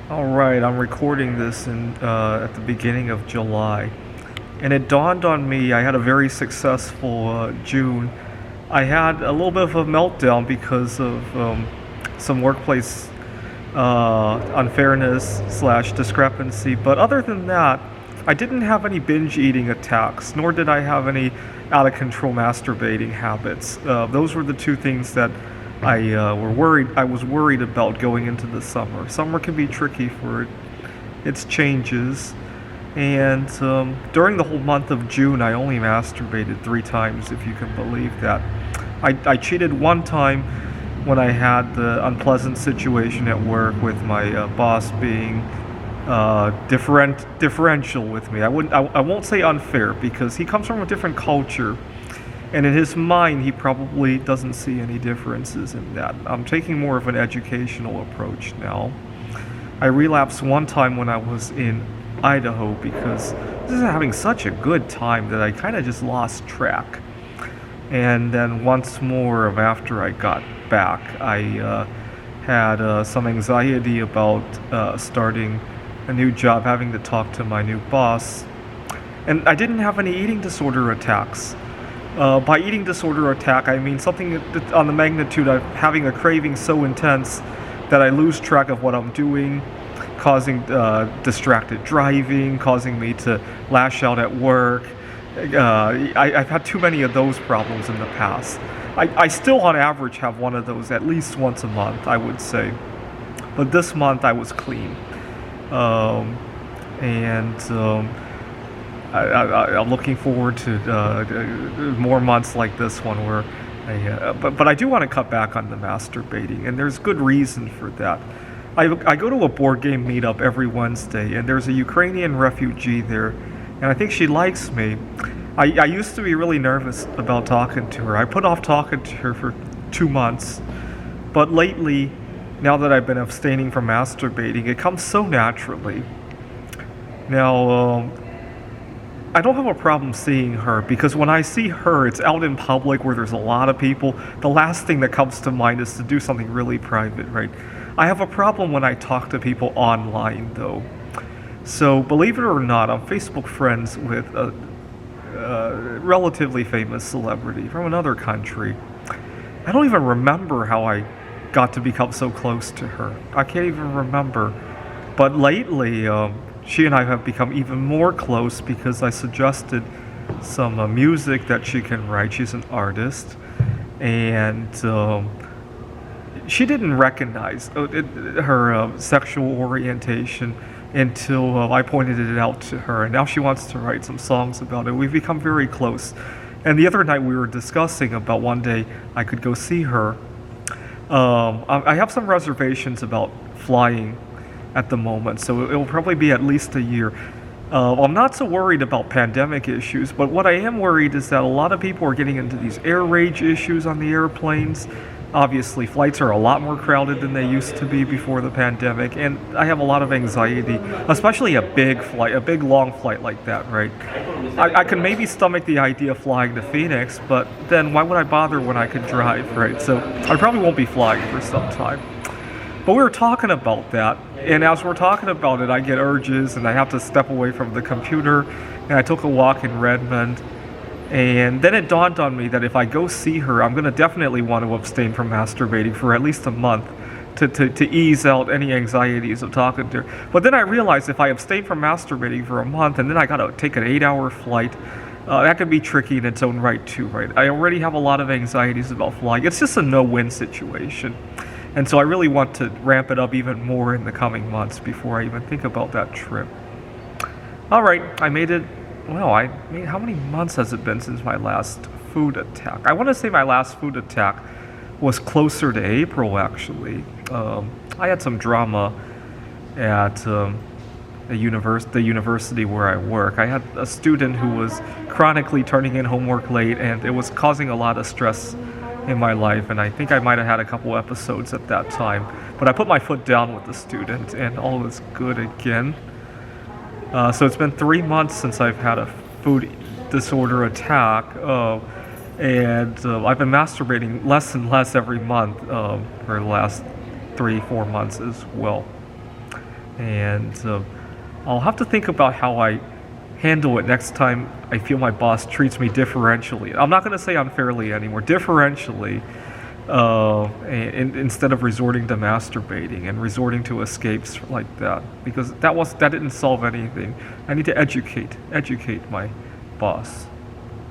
All right, I'm recording this at the beginning of July, and it dawned on me I had a very successful June. I had a little bit of a meltdown because of some workplace unfairness slash discrepancy, but other than that, I didn't have any binge eating attacks, nor did I have any out of control masturbating habits. Those were the two things that I was worried about going into the summer. Summer can be tricky for its changes, and during the whole month of June, I only masturbated 3 times, if you can believe that. I cheated one time when I had the unpleasant situation at work with my boss being differential with me. I won't say unfair because he comes from a different culture, and in his mind, he probably doesn't see any differences in that. I'm taking more of an educational approach now. I relapsed one time when I was in Idaho because I was having such a good time that I kind of just lost track. And then once more after I got back, I had some anxiety about starting a new job, having to talk to my new boss. And I didn't have any eating disorder attacks. By eating disorder attack, I mean something on the magnitude of having a craving so intense that I lose track of what I'm doing, causing distracted driving, causing me to lash out at work. I've had too many of those problems in the past. I still, on average, have one of those at least once a month, I would say. But this month, I was clean. And I'm looking forward to more months like this one where but I do want to cut back on the masturbating, and there's good reason for that. I go to a board game meetup every Wednesday, and there's a Ukrainian refugee there, and I think she likes me. I used to be really nervous about talking to her. I put off talking to her for 2 months, but lately, now that I've been abstaining from masturbating, it comes so naturally. Now, I don't have a problem seeing her because when I see her, it's out in public where there's a lot of people. The last thing that comes to mind is to do something really private, right? I have a problem when I talk to people online, though. So, believe it or not, I'm Facebook friends with a relatively famous celebrity from another country. I don't even remember how I got to become so close to her. I can't even remember. But lately, she and I have become even more close because I suggested some music that she can write. She's an artist, and she didn't recognize her sexual orientation until I pointed it out to her, and now she wants to write some songs about it. We've become very close. And the other night we were discussing about one day I could go see her. I have some reservations about flying at the moment, so it will probably be at least a year. I'm not so worried about pandemic issues, but what I am worried is that a lot of people are getting into these air rage issues on the airplanes. Obviously, flights are a lot more crowded than they used to be before the pandemic, and I have a lot of anxiety, especially a big flight, a big long flight like that, right? I can maybe stomach the idea of flying to Phoenix, but then why would I bother when I could drive, right? So I probably won't be flying for some time. But we were talking about that, and as we're talking about it, I get urges, and I have to step away from the computer, and I took a walk in Redmond, and then it dawned on me that if I go see her, I'm going to definitely want to abstain from masturbating for at least a month to ease out any anxieties of talking to her. But then I realized if I abstain from masturbating for a month, and then I got to take an 8-hour flight, that could be tricky in its own right too, right? I already have a lot of anxieties about flying. It's just a no-win situation. And so I really want to ramp it up even more in the coming months before I even think about that trip. All right, I made it. Well, how many months has it been since my last food attack? I want to say my last food attack was closer to April, actually. I had some drama at the university where I work. I had a student who was chronically turning in homework late, and it was causing a lot of stress in my life, and I think I might have had a couple episodes at that time. But I put my foot down with the student, and all is good again. So it's been 3 months since I've had a food disorder attack, and I've been masturbating less and less every month for the last 3-4 months as well. And I'll have to think about how I handle it next time I feel my boss treats me differentially. I'm not going to say unfairly anymore, differentially, instead of resorting to masturbating and resorting to escapes like that, because that didn't solve anything. I need to educate my boss.